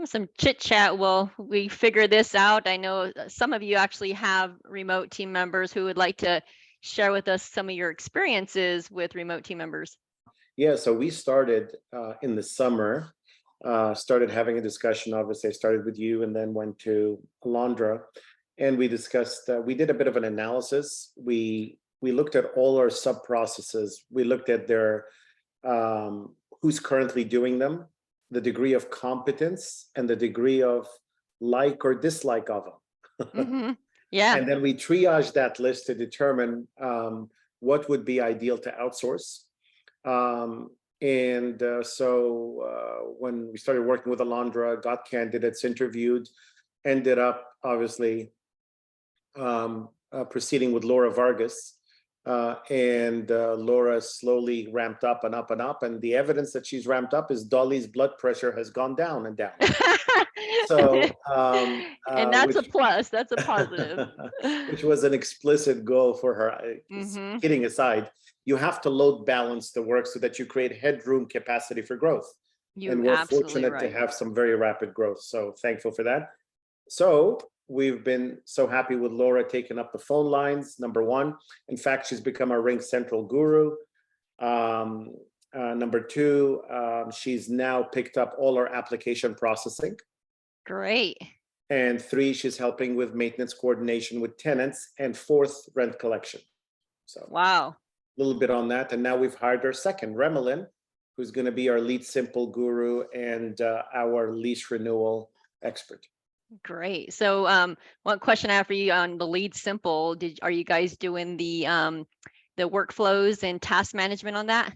Some chit chat while we figure this out. I know some of you actually have remote team members who would like to share with us some of your experiences with remote team members. Yeah, so we started in the summer, started having a discussion. Obviously, I started with you and then went to Alondra, and we discussed. We did a bit of an analysis. We looked at all our sub processes. We looked at their who's currently doing them, the degree of competence, and the degree of like or dislike of them. Yeah. And then we triaged that list to determine what would be ideal to outsource. So when we started working with Alondra, got candidates, interviewed, ended up obviously proceeding with Laura Vargas. And Laura slowly ramped up and up and up. And the evidence that she's ramped up is Dolly's blood pressure has gone down and down. So, and that's a plus. That's a positive. which was an explicit goal for her. Kidding aside, you have to load balance the work so that you create headroom capacity for growth. And we're fortunate to have some very rapid growth. So thankful for that. So we've been so happy with Laura taking up the phone lines, number one. In fact, she's become our Ring Central guru. Number two, she's now picked up all our application processing. Great. And three, she's helping with maintenance coordination with tenants. And fourth, rent collection. So wow. A little bit on that. And now we've hired our second, Remelin, who's going to be our lead simple guru and our lease renewal expert. Great. So one question I have for you on the lead simple, are you guys doing the workflows and task management on that?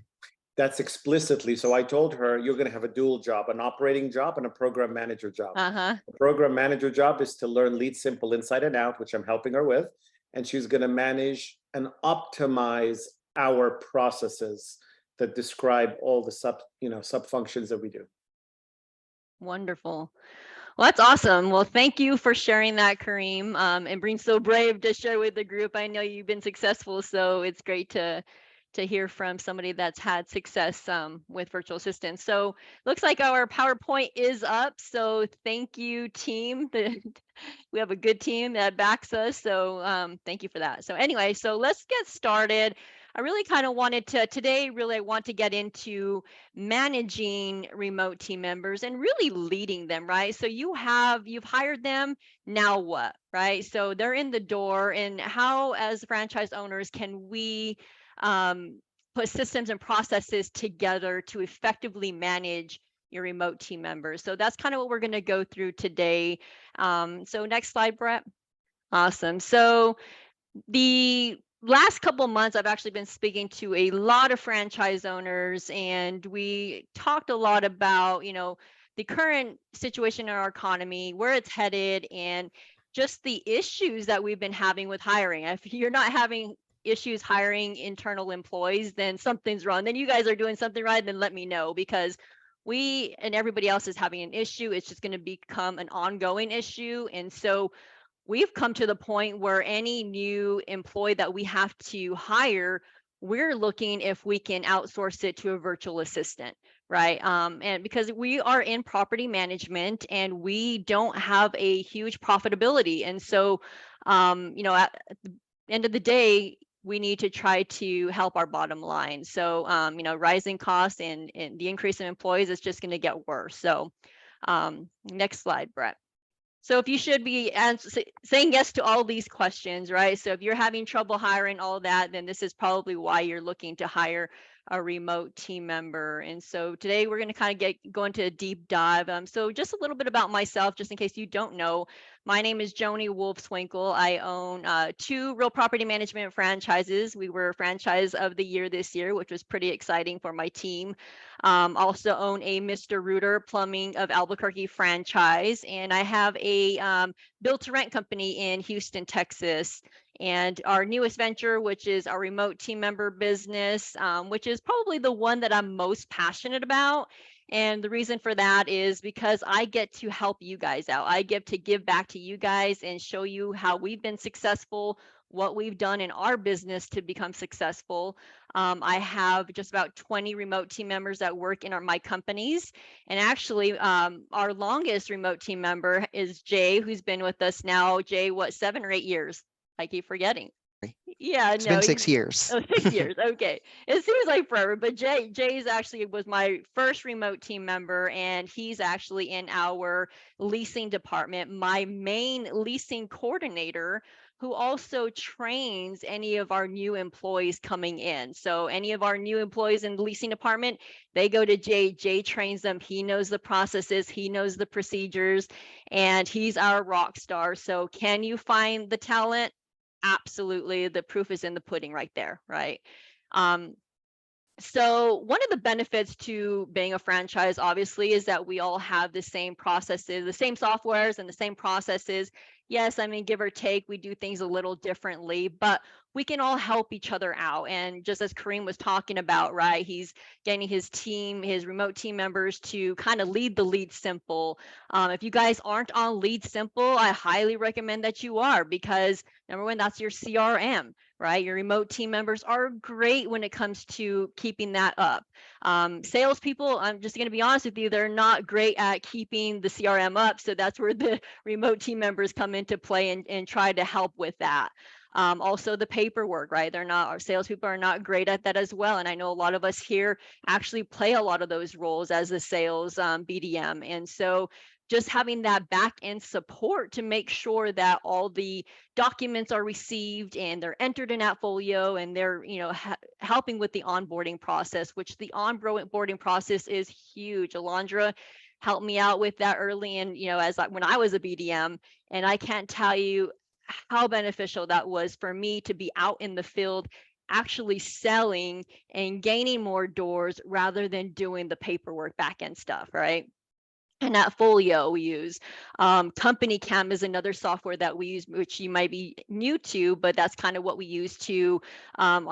That's explicitly. So I told her, you're going to have a dual job, an operating job and a program manager job. The program manager job is to learn Lead Simple inside and out, which I'm helping her with. And she's going to manage and optimize our processes that describe all the sub functions that we do. Wonderful. Well, that's awesome. Well, thank you for sharing that, Kareem, and being so brave to share with the group. I know you've been successful, so it's great to hear from somebody that's had success with virtual assistants. So looks like our PowerPoint is up. So thank you, team. We have a good team that backs us. So thank you for that. So anyway, so let's get started. I really kind of wanted to today, really, I want to get into managing remote team members and really leading them, right? So you've hired them, now what, right? So they're in the door, and how, as franchise owners, can we put systems and processes together to effectively manage your remote team members? So that's kind of what we're going to go through today. So next slide, Brett. Awesome. So the last couple of months, I've actually been speaking to a lot of franchise owners, and we talked a lot about, the current situation in our economy, where it's headed, and just the issues that we've been having with hiring. If you're not having issues hiring internal employees, then something's wrong. Then you guys are doing something right, then let me know, because we and everybody else is having an issue. It's just going to become an ongoing issue. And so we've come to the point where any new employee that we have to hire, we're looking if we can outsource it to a virtual assistant, right? And because we are in property management and we don't have a huge profitability. And so, at the end of the day, we need to try to help our bottom line. So, rising costs and the increase in employees is just going to get worse. So next slide, Brett. So if you should be saying yes to all these questions, right? So if you're having trouble hiring all that, then this is probably why you're looking to hire a remote team member. And so today we're going to kind of go into a deep dive. So just a little bit about myself, just in case you don't know. My name is Joni Wolfswinkel. I own 2 real property management franchises. We were franchise of the year this year, which was pretty exciting for my team. Also own a Mr. Rooter Plumbing of Albuquerque franchise, and I have a build to rent company in Houston, Texas. And our newest venture, which is our remote team member business, which is probably the one that I'm most passionate about. And the reason for that is because I get to help you guys out. I get to give back to you guys and show you how we've been successful what we've done in our business to become successful. I have just about 20 remote team members that work in my companies. And actually, our longest remote team member is Jay, who's been with us now, Jay, what, 7 or 8 years? I keep forgetting. Yeah, It's no, been 6 years. oh, 6 years. Okay. It seems like forever, but Jay's actually was my first remote team member, and he's actually in our leasing department, my main leasing coordinator, who also trains any of our new employees coming in. So any of our new employees in the leasing department, they go to Jay. Jay trains them. He knows the processes, he knows the procedures, and he's our rock star. So can you find the talent? Absolutely. The proof is in the pudding right there, right? So one of the benefits to being a franchise, obviously, is that we all have the same processes, the same softwares and the same processes. Yes, I mean, give or take, we do things a little differently, but we can all help each other out. And just as Kareem was talking about, right, he's getting his team, his remote team members to kind of lead the Lead Simple. If you guys aren't on Lead Simple, I highly recommend that you are, because number one, that's your CRM, right? Your remote team members are great when it comes to keeping that up. Salespeople, I'm just going to be honest with you, they're not great at keeping the CRM up. So that's where the remote team members come into play and try to help with that. Also the paperwork, right? Our salespeople are not great at that as well. And I know a lot of us here actually play a lot of those roles as the sales BDM. And so just having that back end support to make sure that all the documents are received and they're entered in Appfolio, and they're helping with the onboarding process, which the onboarding process is huge. Alondra helped me out with that early, and when I was a BDM, and I can't tell you how beneficial that was for me to be out in the field actually selling and gaining more doors rather than doing the paperwork back end stuff, right? And Appfolio we use. Company Cam is another software that we use, which you might be new to, but that's kind of what we use to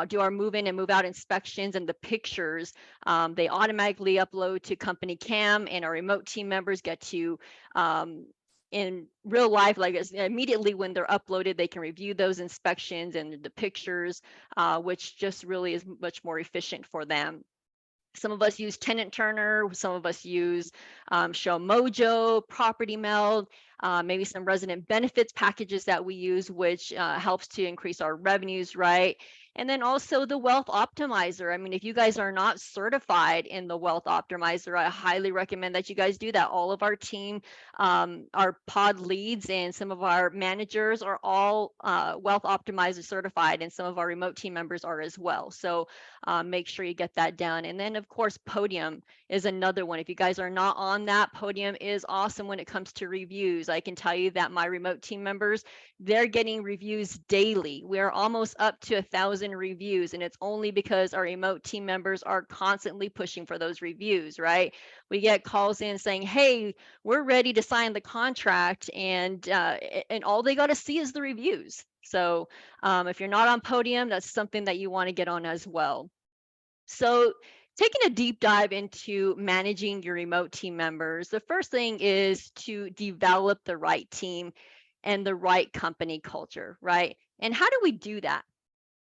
do our move in and move out inspections, and the pictures. They automatically upload to Company Cam, and our remote team members get to in real life, like immediately when they're uploaded, they can review those inspections and the pictures, which just really is much more efficient for them. Some of us use Tenant Turner, some of us use Show Mojo, Property Meld, maybe some resident benefits packages that we use, which helps to increase our revenues, right? And then also the Wealth Optimizer. I mean, if you guys are not certified in the Wealth Optimizer, I highly recommend that you guys do that. All of our team, our pod leads and some of our managers are all Wealth Optimizer certified, and some of our remote team members are as well. So make sure you get that done. And then of course, Podium is another one. If you guys are not on that, Podium is awesome when it comes to reviews. I can tell you that my remote team members, they're getting reviews daily. We're almost up to 1,000 reviews, and it's only because our remote team members are constantly pushing for those reviews, right? We get calls in saying, hey, we're ready to sign the contract, and all they got to see is the reviews. So if you're not on Podium, that's something that you want to get on as well. So taking a deep dive into managing your remote team members, the first thing is to develop the right team and the right company culture, right? And how do we do that?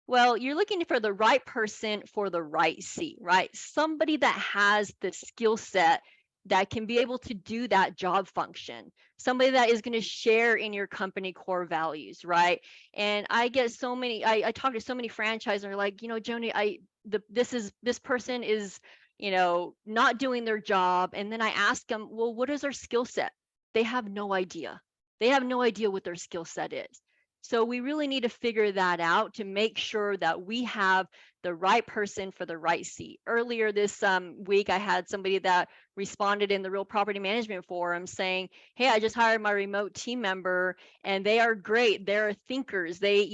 Well, you're looking for the right person for the right seat, right? Somebody that has the skill set that can be able to do that job function. Somebody that is going to share in your company core values, right? And I get so many, I talk to so many franchisors, they're like, Joni, this person is, not doing their job. And then I ask them, well, what is their skill set? They have no idea. They have no idea what their skill set is. So we really need to figure that out to make sure that we have the right person for the right seat. Earlier this week, I had somebody that responded in the Real Property Management Forum saying, hey, I just hired my remote team member and they are great. They're thinkers. They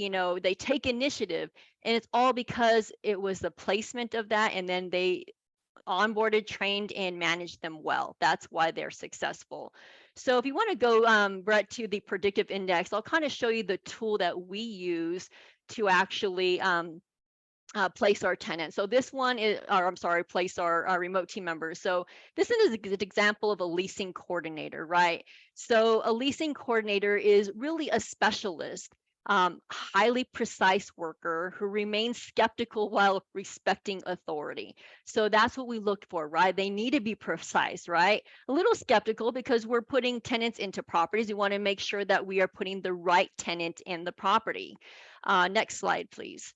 take initiative. And it's all because it was the placement of that. And then they onboarded, trained, and managed them well. That's why they're successful. So if you want to go, Brett, to the predictive index, I'll kind of show you the tool that we use to actually place our tenants. So this one is, or I'm sorry, place our remote team members. So this is an example of a leasing coordinator, right? So a leasing coordinator is really a specialist highly precise worker who remains skeptical while respecting authority. So that's what we look for, right? They need to be precise, right? A little skeptical because we're putting tenants into properties. We want to make sure that we are putting the right tenant in the property. Next slide, please.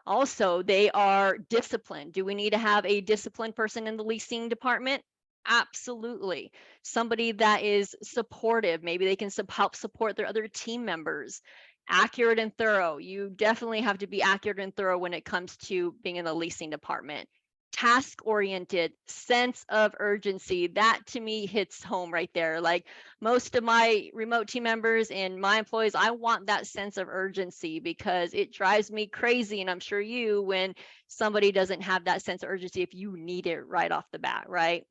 Also, they are disciplined. Do we need to have a disciplined person in the leasing department? Absolutely. Somebody that is supportive. Maybe they can help support their other team members. Accurate and thorough. You definitely have to be accurate and thorough when it comes to being in the leasing department. Task oriented, sense of urgency. That to me hits home right there. Like most of my remote team members and my employees, I want that sense of urgency because it drives me crazy. And I'm sure you, when somebody doesn't have that sense of urgency, if you need it right off the bat, right?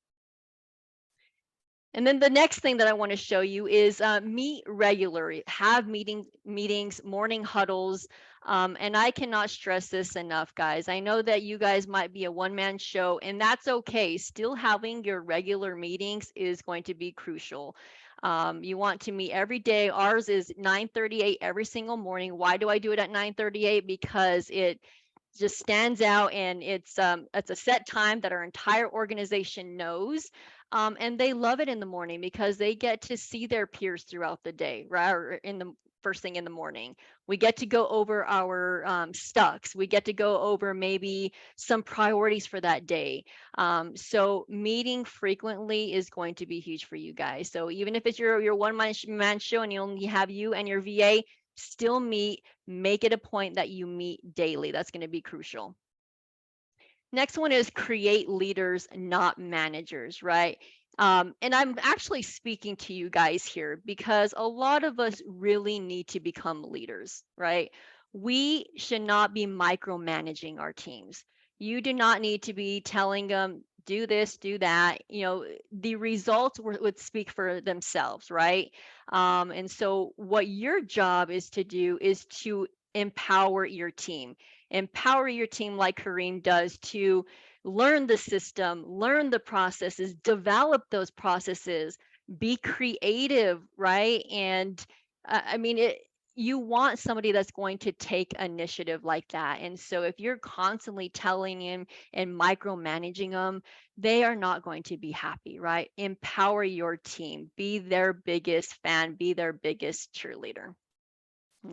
And then the next thing that I want to show you is meet regularly, have meetings, morning huddles. And I cannot stress this enough, guys. I know that you guys might be a one-man show, and that's okay. Still having your regular meetings is going to be crucial. You want to meet every day. Ours is 9:38 every single morning. Why do I do it at 9:38? Because it just stands out, and it's a set time that our entire organization knows, and they love it in the morning because they get to see their peers throughout the day, right? Or in the first thing in the morning, we get to go over our stucks. We get to go over maybe some priorities for that day. So meeting frequently is going to be huge for you guys. So even if it's your one man show and you only have you and your VA, still meet. Make it a point that you meet daily. That's going to be crucial. Next one is create leaders, not managers, right? And I'm actually speaking to you guys here because a lot of us really need to become leaders, right? We should not be micromanaging our teams. You do not need to be telling them, do this, do that. You know, the results would speak for themselves, right? And so, what your job is to do is to empower your team. Empower your team like Kareem does to learn the system, learn the processes, develop those processes, be creative, right? And I mean, you want somebody that's going to take initiative like that. And so if you're constantly telling him and micromanaging them, they are not going to be happy, right? Empower your team, be their biggest fan, be their biggest cheerleader.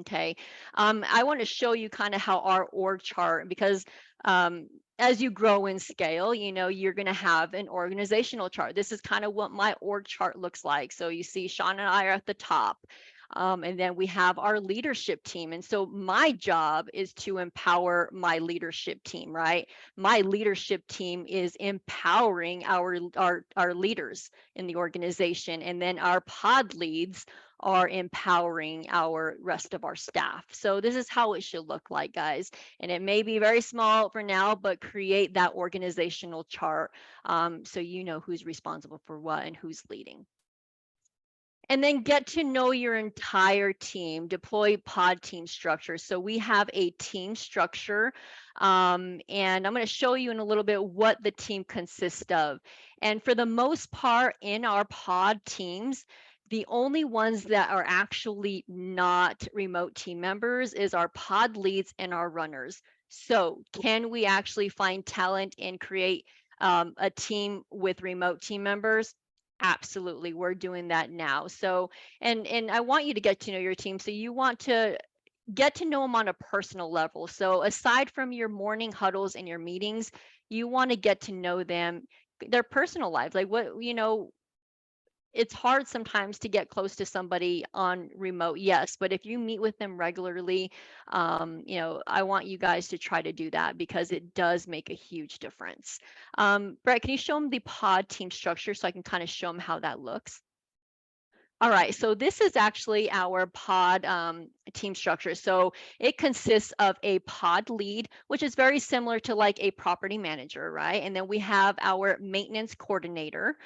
Okay, I want to show you kind of how our org chart, because as you grow in scale, you know, you're going to have an organizational chart. This is kind of what my org chart looks like. So you see Sean and I are at the top. And then we have our leadership team. And so my job is to empower my leadership team, right? My leadership team is empowering our leaders in the organization. And then our pod leads are empowering our rest of our staff. So this is how it should look like, guys. And it may be very small for now, but create that organizational chart so you know who's responsible for what and who's leading. And then get to know your entire team, deploy pod team structure. So we have a team structure, and I'm going to show you in a little bit what the team consists of. And for the most part in our pod teams, the only ones that are actually not remote team members is our pod leads and our runners. So can we actually find talent and create a team with remote team members? Absolutely, we're doing that now. So, and I want you to get to know your team. So you want to get to know them on a personal level. So aside from your morning huddles and your meetings, you want to get to know them, their personal lives. Like what, you know, it's hard sometimes to get close to somebody on remote, yes, but if you meet with them regularly, you know, I want you guys to try to do that because it does make a huge difference. Brett, can you show them the pod team structure so I can kind of show them how that looks? All right, so this is actually our pod team structure. So it consists of a pod lead, which is very similar to like a property manager, right? And then we have our maintenance coordinator,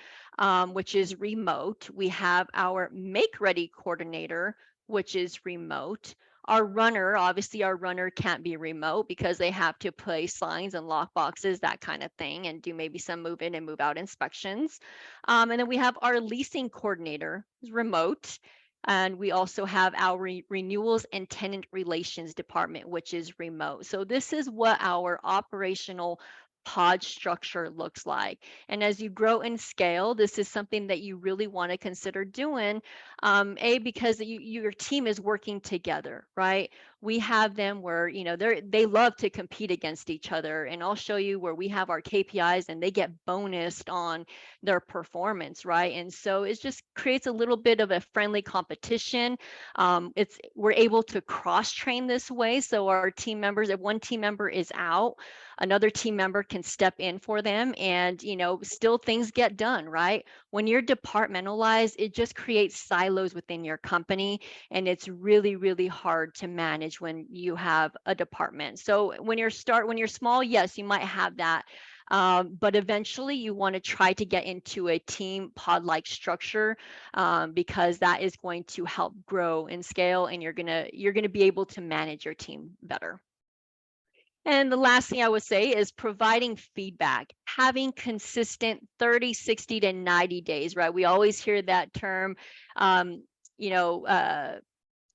which is remote. We have our make ready coordinator, which is remote. Our runner, obviously our runner can't be remote because they have to place signs and lock boxes, that kind of thing, and do maybe some move in and move out inspections. And then we have our leasing coordinator, remote. And we also have our renewals and tenant relations department, which is remote. So this is what our operational pod structure looks like. And as you grow and scale, this is something that you really want to consider doing. Because your team is working together, right? We have them where, they love to compete against each other. And I'll show you where we have our KPIs and they get bonused on their performance, right? And so it just creates a little bit of a friendly competition. We're able to cross train this way. So our team members, if one team member is out, another team member can step in for them, and still things get done, right? When you're departmentalized, it just creates silos within your company, and it's really, really hard to manage when you have a department. So when you're small, yes, you might have that. But eventually you want to try to get into a team pod-like structure, because that is going to help grow and scale, and you're gonna be able to manage your team better. And the last thing I would say is providing feedback, having consistent 30, 60 to 90 days, right? We always hear that term, um, you know, uh,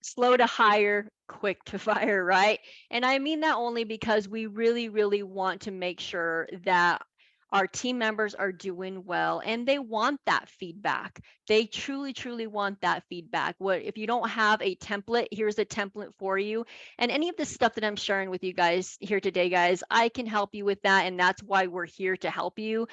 slow to hire, quick to fire, right? And I mean that only because we really, really want to make sure that our team members are doing well and they want that feedback. They truly, truly want that feedback. What if you don't have a template? Here's a template for you. And any of the stuff that I'm sharing with you guys here today, guys, I can help you with that. And that's why we're here to help you,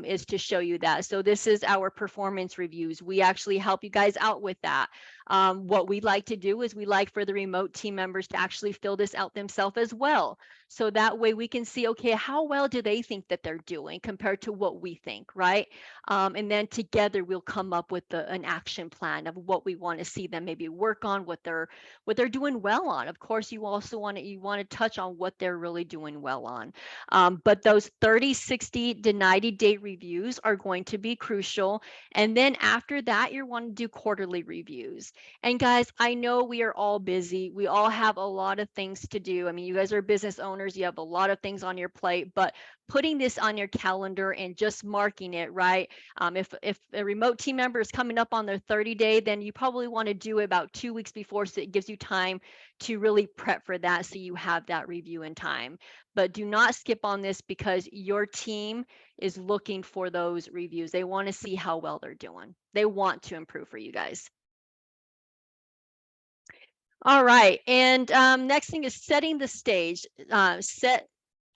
is to show you that. So this is our performance reviews. We actually help you guys out with that. What we like to do is we like for the remote team members to actually fill this out themselves as well. So that way we can see, okay, how well do they think that they're doing compared to what we think, right? And then together we'll come up with an action plan of what we want to see them maybe work on, what they're doing well on. Of course, you also want to touch on what they're really doing well on. But those 30, 60 to 90-day reviews are going to be crucial. And then after that, you want to do quarterly reviews. And guys, I know we are all busy. We all have a lot of things to do. I mean, you guys are business owners, you have a lot of things on your plate, but putting this on your calendar and just marking it, right? If a remote team member is coming up on their 30-day, then you probably want to do it about 2 weeks before, so it gives you time to really prep for that, so you have that review in time. But do not skip on this, because your team is looking for those reviews. They want to see how well they're doing. They want to improve for you guys. All right. And next thing is setting the stage. Set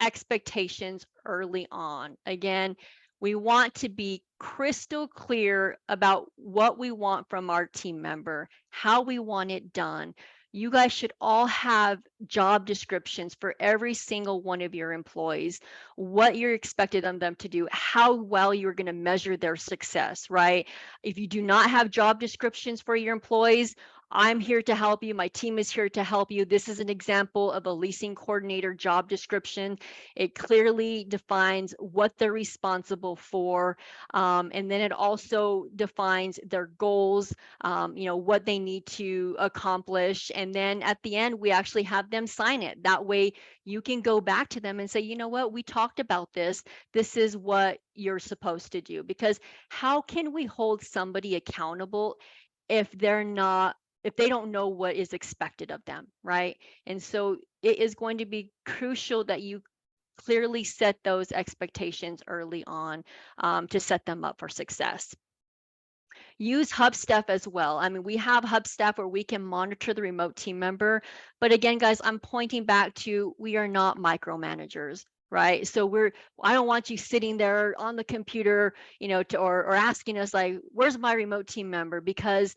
expectations early on. Again, we want to be crystal clear about what we want from our team member, how we want it done. You guys should all have job descriptions for every single one of your employees, what you're expected of them to do, how well you're going to measure their success, right? If you do not have job descriptions for your employees, I'm here to help you. My team is here to help you. This is an example of a leasing coordinator job description. It clearly defines what they're responsible for. And then it also defines their goals, what they need to accomplish. And then at the end, we actually have them sign it. That way you can go back to them and say, you know what, we talked about this. This is what you're supposed to do. Because how can we hold somebody accountable if they don't know what is expected of them, right? And so it is going to be crucial that you clearly set those expectations early on, to set them up for success. Use Hub Staff as well. I mean, we have Hub Staff where we can monitor the remote team member. But again, guys, I'm pointing back to, we are not micromanagers, right? So I don't want you sitting there on the computer, or asking us like, where's my remote team member? Because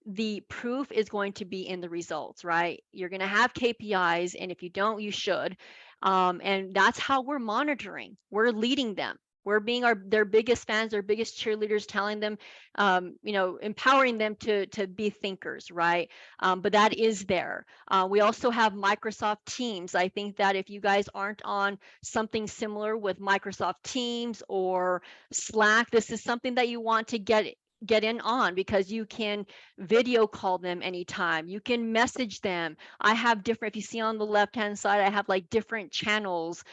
the proof is going to be in the results, right? You're going to have KPIs, and if you don't, you should. And that's how we're monitoring. We're leading them. We're being their biggest fans, their biggest cheerleaders, telling them, empowering them to be thinkers, right? But that is there. We also have Microsoft Teams. I think that if you guys aren't on something similar with Microsoft Teams or Slack, this is something that you want to get get in on, because you can video call them anytime. You can message them. I have different, if you see on the left-hand side, I have like different channels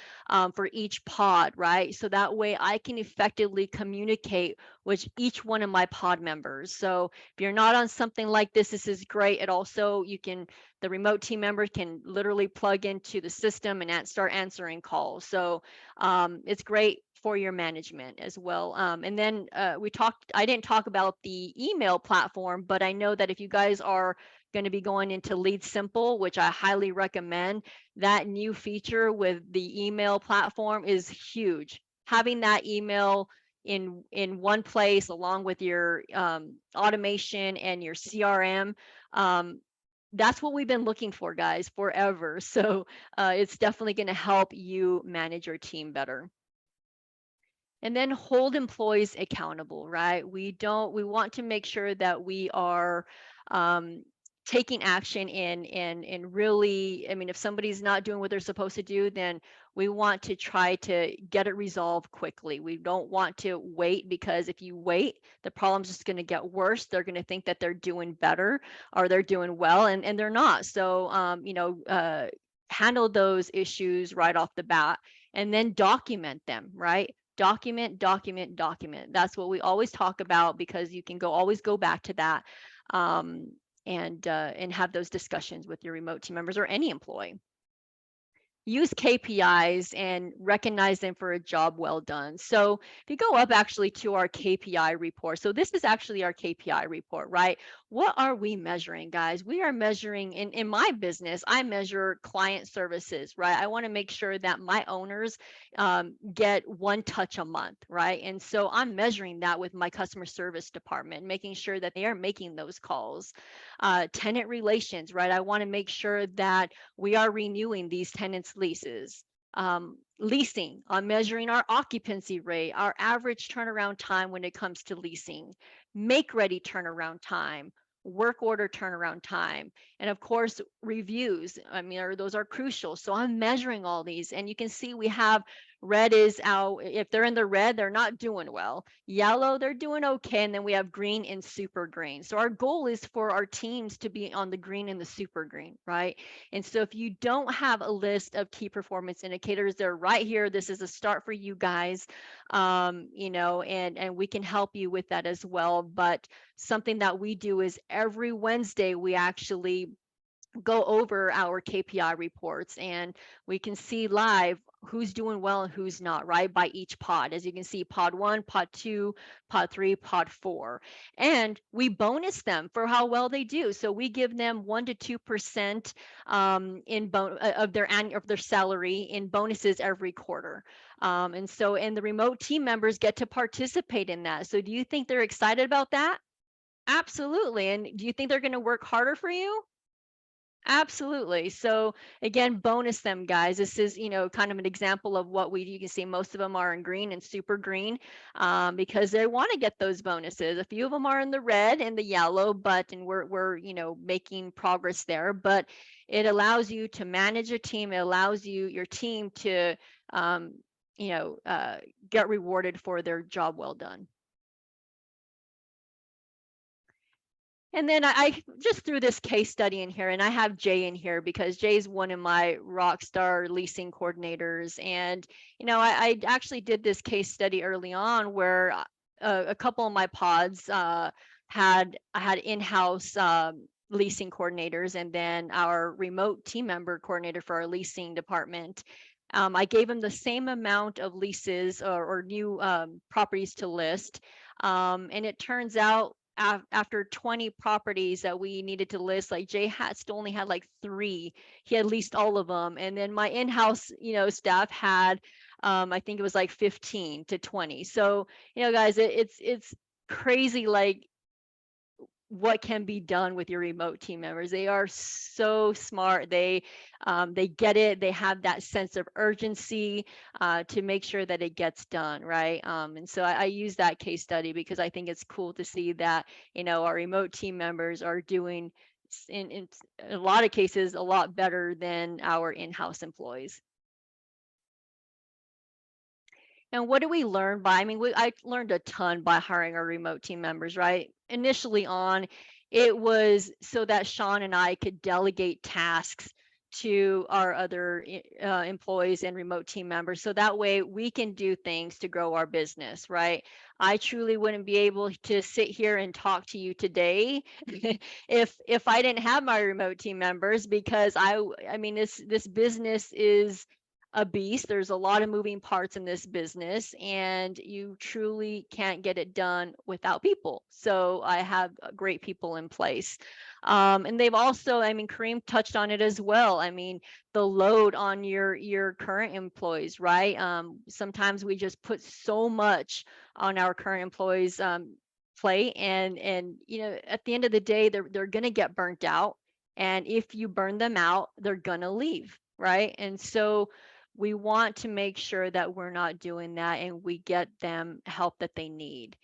for each pod, right? So that way I can effectively communicate with each one of my pod members. So if you're not on something like this is great. It also, the remote team member can literally plug into the system and start answering calls. So it's great for your management as well. And then I didn't talk about the email platform, but I know that if you guys are going to be going into Lead Simple, which I highly recommend, that new feature with the email platform is huge. Having that email in one place along with your automation and your CRM, that's what we've been looking for, guys, forever. So it's definitely going to help you manage your team better. And then hold employees accountable, right? We want to make sure that we are taking action in really, I mean, if somebody's not doing what they're supposed to do, then we want to try to get it resolved quickly. We don't want to wait, because if you wait, the problem's just going to get worse. They're going to think that they're doing better or they're doing well, and they're not. So, handle those issues right off the bat, and then document them, right? Document, document, document. That's what we always talk about, because you can always go back to that, and have those discussions with your remote team members or any employee. Use KPIs and recognize them for a job well done. So if you go up actually to our KPI report, so this is actually our KPI report, right? What are we measuring, guys? We are measuring, in my business, I measure client services, right? I want to make sure that my owners get one touch a month, right? And so I'm measuring that with my customer service department, making sure that they are making those calls. Tenant relations, right? I want to make sure that we are renewing these tenants' leases. Leasing, on measuring our occupancy rate, our average turnaround time when it comes to leasing, make ready turnaround time, work order turnaround time, and of course reviews. I mean, those are crucial. So I'm measuring all these, and you can see we have red is out. If they're in the red, they're not doing well. Yellow, they're doing okay. And then we have green and super green. So our goal is for our teams to be on the green and the super green, right? And so if you don't have a list of key performance indicators, they're right here. This is a start for you guys, and we can help you with that as well. But something that we do is every Wednesday, we actually go over our KPI reports, and we can see live who's doing well and who's not, right? By each pod. As you can see, pod 1, pod 2, pod 3, pod 4. And we bonus them for how well they do. So we give them 1 to 2% of their salary in bonuses every quarter. And the remote team members get to participate in that. So do you think they're excited about that? Absolutely. And do you think they're going to work harder for you? Absolutely. So again, bonus them, guys. This is, kind of an example of what you can see most of them are in green and super green, because they want to get those bonuses. A few of them are in the red and the yellow, and we're making progress there. But it allows you to manage a team. It allows your team to, get rewarded for their job well done. And then I just threw this case study in here, and I have Jay in here because Jay's one of my rock star leasing coordinators. And, I actually did this case study early on where a couple of my pods had in-house leasing coordinators, and then our remote team member coordinator for our leasing department. I gave him the same amount of leases or new properties to list. And it turns out after 20 properties that we needed to list, like Jay still only had like 3. He had leased all of them. And then my in-house, staff had, I think it was like 15 to 20. So, guys, it's crazy, like what can be done with your remote team members. They are so smart. They get it. They have that sense of urgency to make sure that it gets done, right? And so I use that case study because I think it's cool to see that, our remote team members are doing, in a lot of cases, a lot better than our in-house employees. And what do we learn by? I mean, I learned a ton by hiring our remote team members, right? Initially on, it was so that Sean and I could delegate tasks to our other employees and remote team members. So that way we can do things to grow our business, right? I truly wouldn't be able to sit here and talk to you today if I didn't have my remote team members, because I mean this business is a beast. There's a lot of moving parts in this business, and you truly can't get it done without people. So I have great people in place. And they've also, I mean, Kareem touched on it as well. I mean, the load on your current employees, right? Sometimes we just put so much on our current employees plate, and you know, at the end of the day, they're gonna get burnt out. And if you burn them out, they're gonna leave, right? And so we want to make sure that we're not doing that and we get them help that they need.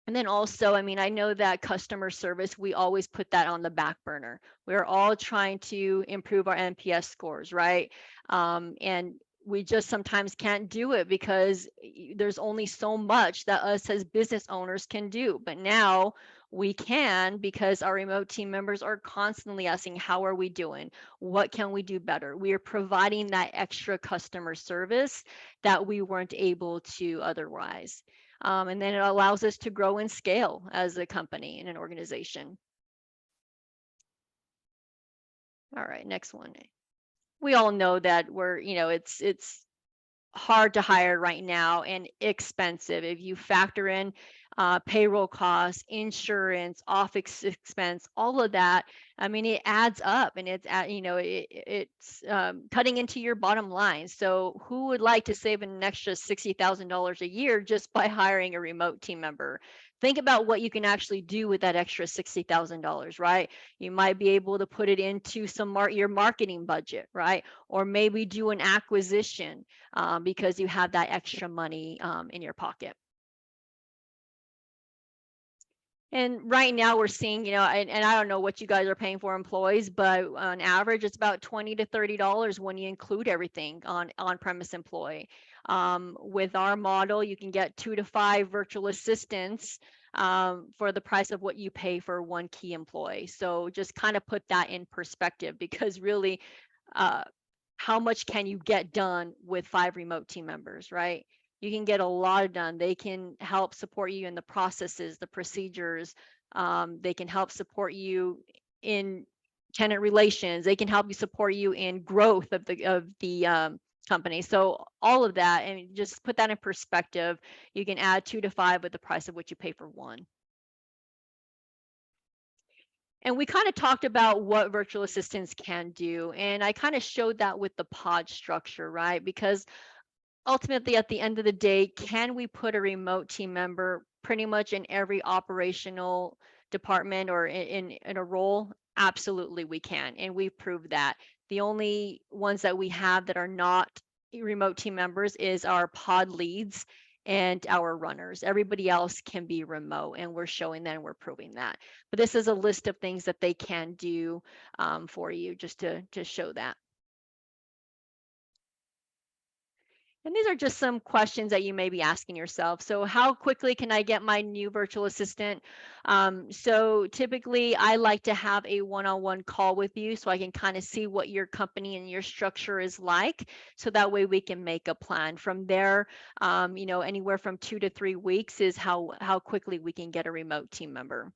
And then also, I mean, I know that customer service, we always put that on the back burner. We're all trying to improve our NPS scores, right? And we just sometimes can't do it because there's only so much that us as business owners can do. But now we can, because our remote team members are constantly asking, how are we doing? What can we do better? We are providing that extra customer service that we weren't able to otherwise. And then it allows us to grow and scale as a company and an organization. All right, next one. We all know that we're, you know, it's hard to hire right now and expensive. If you factor in payroll costs, insurance, office expense, all of that, I mean, it adds up, and it's at, you know, it's cutting into your bottom line. So who would like to save an extra $60,000 a year just by hiring a remote team member? Think about what you can actually do with that extra $60,000, right? You might be able to put it into your marketing budget, right? Or maybe do an acquisition because you have that extra money in your pocket. And right now we're seeing, you know, and I don't know what you guys are paying for employees, but on average, it's about $20 to $30 when you include everything on-premise employee. With our model, you can get 2 to 5 virtual assistants for the price of what you pay for one key employee. So just kind of put that in perspective, because really, uh, how much can you get done with 5 remote team members, right? You can get a lot done. They can help support you in the processes, the procedures. They can help support you in tenant relations. They can help you support you in growth of the company. So all of that, and just put that in perspective. You can add 2 to 5 with the price of what you pay for one. And we kind of talked about what virtual assistants can do. And I kind of showed that with the pod structure, right? Because ultimately, at the end of the day, can we put a remote team member pretty much in every operational department or in a role? Absolutely, we can. And we've proved that. The only ones that we have that are not remote team members is our pod leads and our runners. Everybody else can be remote, and we're showing that and we're proving that. But this is a list of things that they can do for you, just to show that. And these are just some questions that you may be asking yourself. So how quickly can I get my new virtual assistant? So typically I like to have a one-on-one call with you so I can kind of see what your company and your structure is like. So that way we can make a plan. From there, you know, anywhere from 2 to 3 weeks is how quickly we can get a remote team member.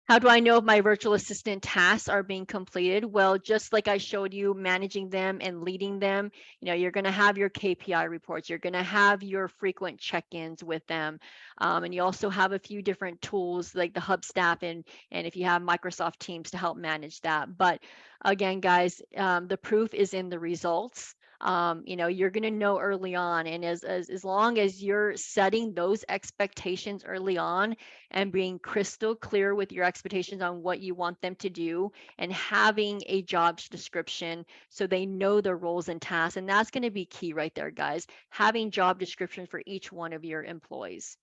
How do I know if my virtual assistant tasks are being completed? Well, just like I showed you, managing them and leading them, you know, you're going to have your KPI reports. You're going to have your frequent check-ins with them. And you also have a few different tools like the Hub Staff and if you have Microsoft Teams to help manage that. But again, guys, the proof is in the results. You know, you're going to know early on, and as long as you're setting those expectations early on and being crystal clear with your expectations on what you want them to do, and having a job description so they know their roles and tasks, and that's going to be key right there, guys. Having job descriptions for each one of your employees.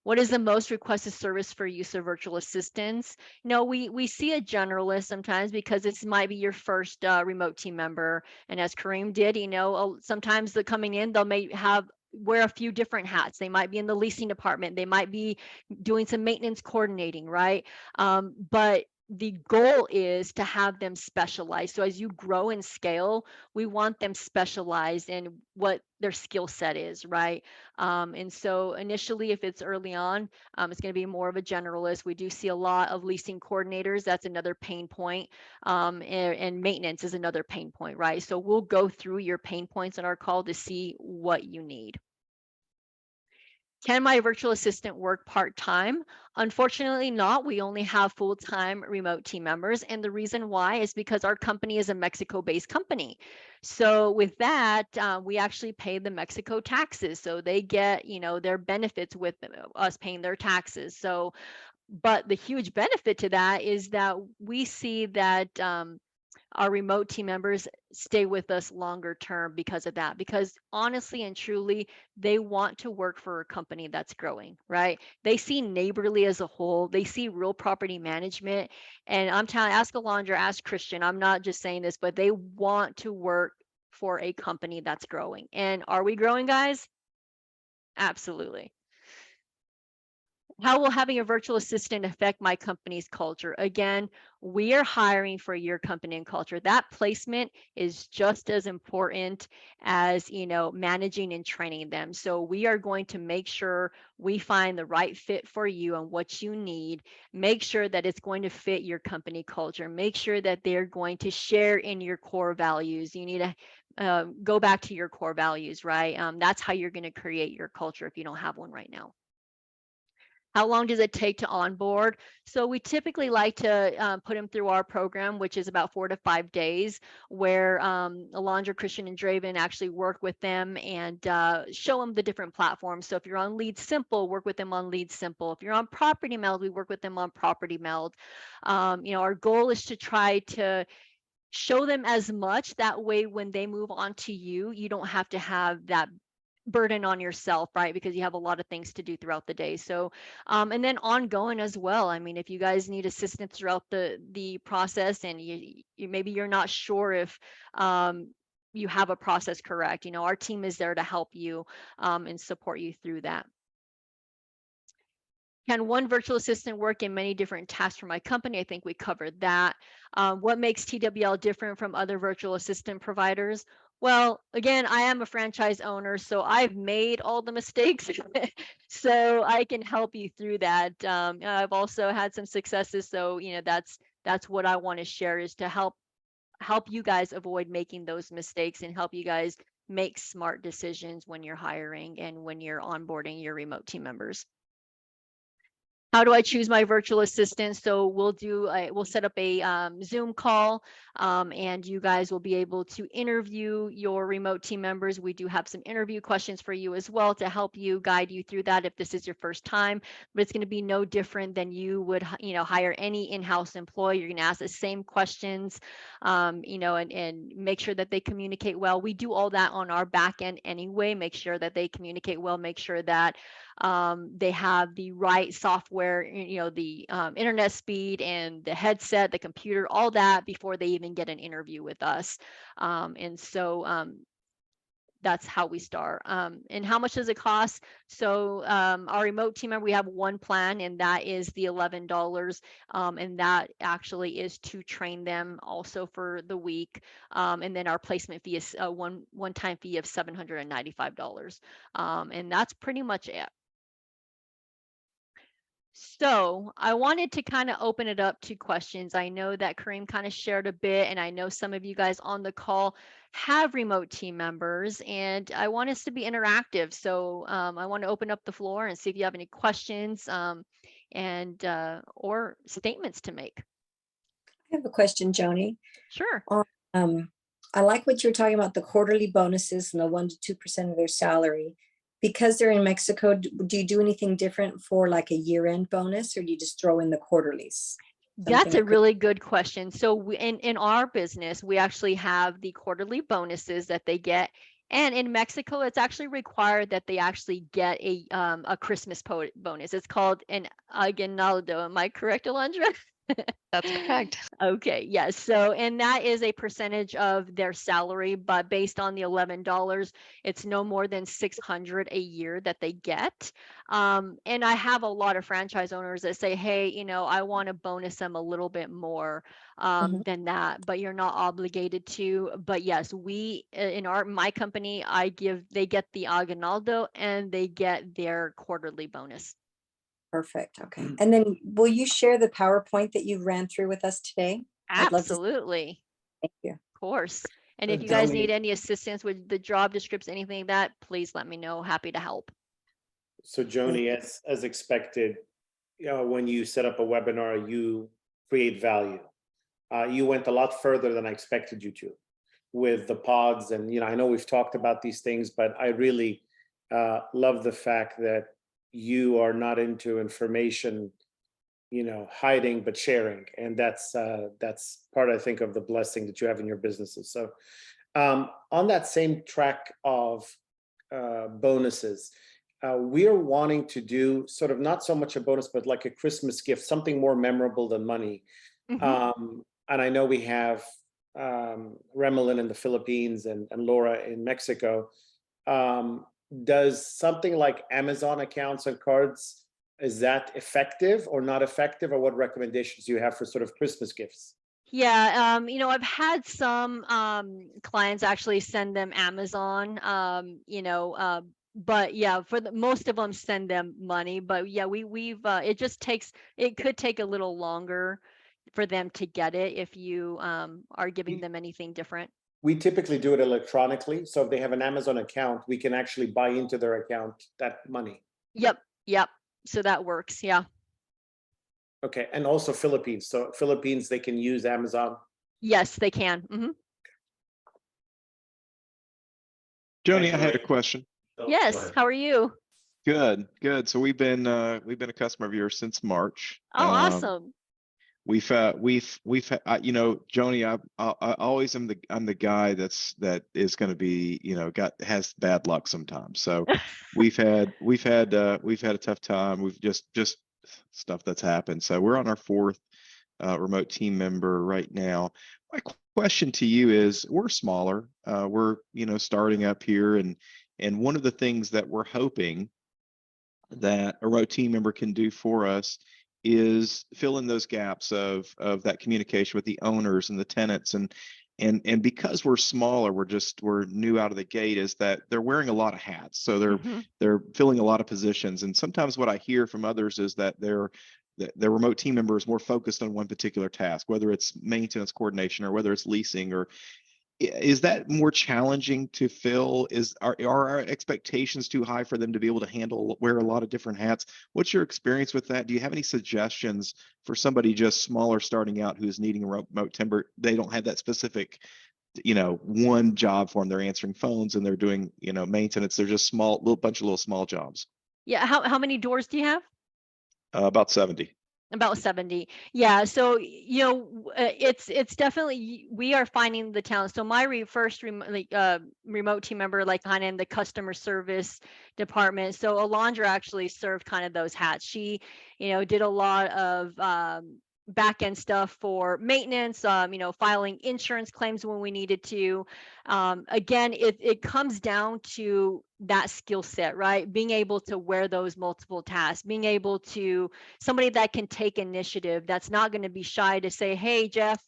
What is the most requested service for use of virtual assistants? We see a generalist sometimes because this might be your first remote team member. And as Kareem did, sometimes the coming in, they'll may have wear a few different hats. They might be in the leasing department. They might be doing some maintenance coordinating, right? But the goal is to have them specialized. So as you grow and scale, we want them specialized in what their skill set is, right? And so initially, if it's early on, it's going to be more of a generalist. We do see a lot of leasing coordinators. That's another pain point. And maintenance is another pain point, right? So we'll go through your pain points in our call to see what you need. Can my virtual assistant work part-time? Unfortunately not. We only have full-time remote team members. And the reason why is because our company is a Mexico-based company. So with that, we actually pay the Mexico taxes. So they get, their benefits with us paying their taxes. So, but the huge benefit to that is that we see that our remote team members stay with us longer term because of that, because honestly and truly they want to work for a company that's growing, right? They see Neighborly as a whole, they see real property management. And I'm telling, ask Alondra, ask Christian, I'm not just saying this, but they want to work for a company that's growing. And are we growing, guys? Absolutely. How will having a virtual assistant affect my company's culture? Again, we are hiring for your company and culture. That placement is just as important as, managing and training them. So we are going to make sure we find the right fit for you and what you need. Make sure that it's going to fit your company culture. Make sure that they're going to share in your core values. You need to go back to your core values, right? That's how you're going to create your culture if you don't have one right now. How long does it take to onboard? So we typically like to put them through our program, which is about 4 to 5 days, where Alondra, Christian, and Draven actually work with them and show them the different platforms. So if you're on Lead Simple, work with them on Lead Simple. If you're on Property Meld, we work with them on Property Meld. Our goal is to try to show them as much. That way, when they move on to you, you don't have to have that burden on yourself, right? Because you have a lot of things to do throughout the day. So, and then ongoing as well. I mean, if you guys need assistance throughout the process, and you maybe you're not sure if you have a process correct, our team is there to help you and support you through that. Can one virtual assistant work in many different tasks for my company? I think we covered that. What makes TWL different from other virtual assistant providers? Well, again, I am a franchise owner, so I've made all the mistakes. So I can help you through that. I've also had some successes. So, that's what I want to share, is to help you guys avoid making those mistakes and help you guys make smart decisions when you're hiring and when you're onboarding your remote team members. How do I choose my virtual assistant? So we'll set up a Zoom call, and you guys will be able to interview your remote team members. We do have some interview questions for you as well to help you, guide you through that if this is your first time. But it's going to be no different than you would, hire any in-house employee. You're going to ask the same questions, and make sure that they communicate well. We do all that on our back end anyway. Make sure that they communicate well. Make sure that they have the right software, the internet speed and the headset, the computer, all that before they even get an interview with us. And so that's how we start. And how much does it cost? So our remote team member, we have one plan, and that is the $11. And that actually is to train them also for the week. And then our placement fee is a one-time fee of $795. And that's pretty much it. So I wanted to kind of open it up to questions. I know that Kareem kind of shared a bit, and I know some of you guys on the call have remote team members, and I want us to be interactive. So I want to open up the floor and see if you have any questions and or statements to make. I have a question, Joni. Sure. I like what you're talking about, the quarterly bonuses and the 1 to 2% of their salary. Because they're in Mexico, do you do anything different for like a year-end bonus, or do you just throw in the quarterlies? That's a really good question. So in our business, we actually have the quarterly bonuses that they get And in Mexico, it's actually required that they actually get a Christmas bonus. It's called an aguinaldo. Am I correct, Alondra? That's correct. Okay, yes. So, and that is a percentage of their salary, but based on the $11, it's no more than 600 a year that they get. And I have a lot of franchise owners that say, hey, I want to bonus them a little bit more Mhm. than that, but you're not obligated to. But yes, we in my company, they get the aguinaldo and they get their quarterly bonus. Perfect. Okay. And then will you share the PowerPoint that you ran through with us today? I'd love to. Absolutely. Thank you. Of course. And if you Joni- guys need any assistance with the job description, anything like that, please let me know. Happy to help. So Joni, as expected, when you set up a webinar, you create value. You went a lot further than I expected you to with the pods. And, I know we've talked about these things, but I really love the fact that you are not into information, hiding, but sharing. And that's part, I think, of the blessing that you have in your businesses. So on that same track of bonuses, we're wanting to do sort of not so much a bonus, but like a Christmas gift, something more memorable than money. And I know we have Remelin in the Philippines and Laura in Mexico. Does something like Amazon accounts and cards, is that effective or not effective? Or what recommendations do you have for sort of Christmas gifts? Yeah, I've had some clients actually send them Amazon, but yeah, for most of them send them money. But yeah, it could take a little longer for them to get it if you are giving them anything different. We typically do it electronically. So if they have an Amazon account, we can actually buy into their account that money. Yep. So that works. Yeah. Okay. And also Philippines. So Philippines, they can use Amazon. Yes, they can. Joni, I had a question. Yes. How are you? Good. So we've been a customer of yours since March. Oh, awesome. We've Joni, I always am the guy that is going to be, has bad luck sometimes. So we've had a tough time. We've just stuff that's happened. So we're on our fourth remote team member right now. My question to you is, we're smaller, we're starting up here, and one of the things that we're hoping that a remote team member can do for us is fill in those gaps of that communication with the owners and the tenants, and because we're smaller, we're new out of the gate, is that they're wearing a lot of hats, so they're filling a lot of positions. And sometimes what I hear from others is that their remote team member is more focused on one particular task, whether it's maintenance coordination or whether it's leasing. Or is that more challenging to fill? Are our expectations too high for them to be able to wear a lot of different hats? What's your experience with that? Do you have any suggestions for somebody just smaller starting out who's needing a remote timber? They don't have that specific, one job for them. They're answering phones and they're doing, maintenance. They're just bunch of little small jobs. Yeah. How many doors do you have? About 70. About 70. Yeah. So, it's definitely, we are finding the talent. So my first remote team member, like kind of in the customer service department. So Alondra actually served kind of those hats. She, did a lot of back end stuff for maintenance, filing insurance claims when we needed to. Again, it comes down to that skill set, right? Being able to wear those multiple tasks, being able to, somebody that can take initiative, that's not going to be shy to say, hey, Jeff,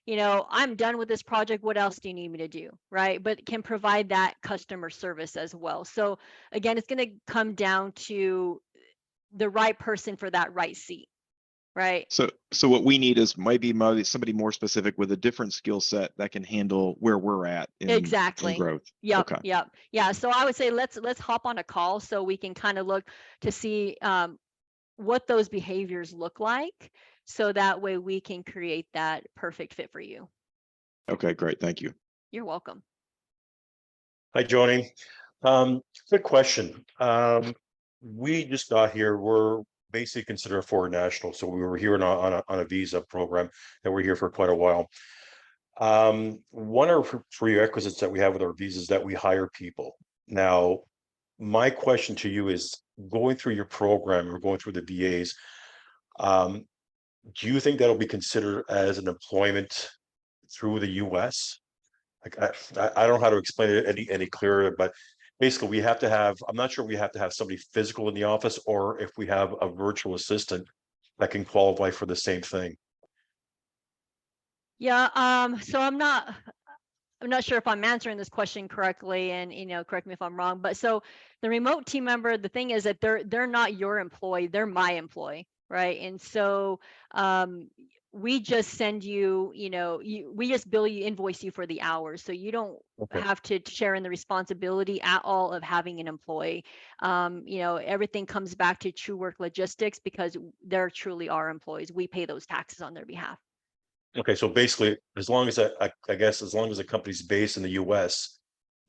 I'm done with this project. What else do you need me to do? Right. But can provide that customer service as well. So again, it's going to come down to the right person for that right seat. Right. So what we need is maybe somebody more specific with a different skill set that can handle where we're at in growth. Yep. Okay. Yep. Yeah. So I would say let's hop on a call so we can kind of look to see what those behaviors look like, so that way we can create that perfect fit for you. Okay, great. Thank you. You're welcome. Hi, Joni. Good question. We just got here. We're basically considered a foreign national, so we were here on a visa program, and we're here for quite a while. One of the prerequisites that we have with our visas is that we hire people. Now, my question to you is, going through your program or going through the VAs, do you think that'll be considered as an employment through the US? Like, I don't know how to explain it any clearer, but basically we have to have, I'm not sure we have to have somebody physical in the office, or if we have a virtual assistant that can qualify for the same thing. Yeah, so I'm not sure if I'm answering this question correctly, and correct me if I'm wrong, but so the remote team member, the thing is that they're not your employee, they're my employee, right? And so we just send you, we just bill you, invoice you for the hours, so you don't Okay. have to share in the responsibility at all of having an employee. Everything comes back to True Work Logistics, because they're truly our employees. We pay those taxes on their behalf. Okay, so basically, as long as I guess as long as the company's based in the US,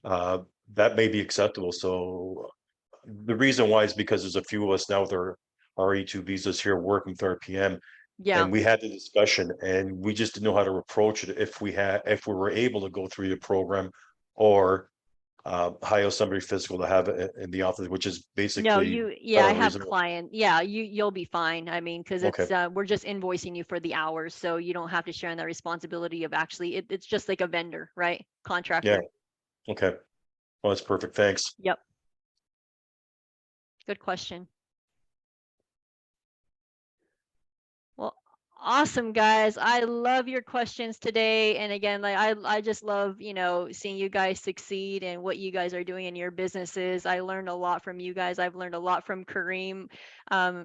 that may be acceptable. So the reason why is because there's a few of us now with our E2 visas here working with our PM, Yeah. and we had the discussion, and we just didn't know how to approach it if we were able to go through the program, or hire somebody physical to have it in the office, which is basically No, kind I of have reasonable. client. Yeah, you'll be fine. I mean, because Okay, it's we're just invoicing you for the hours, so you don't have to share in that responsibility of actually it's just like a vendor, right? yeah, Contractor. okay. Well, that's perfect. Thanks. Yep. Good question. Well, awesome, guys. I love your questions today. And again, like I just love, seeing you guys succeed and what you guys are doing in your businesses. I learned a lot from you guys. I've learned a lot from Kareem,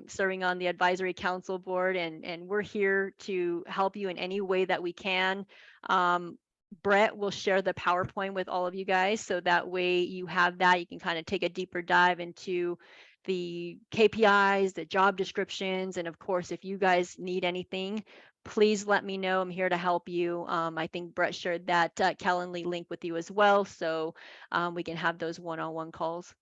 serving on the advisory council board, and we're here to help you in any way that we can. Brett will share the PowerPoint with all of you guys, so that way you have that. You can kind of take a deeper dive into the KPIs, the job descriptions, and of course, if you guys need anything, please let me know. I'm here to help you. I think Brett shared that Calendly link with you as well, so we can have those one-on-one calls.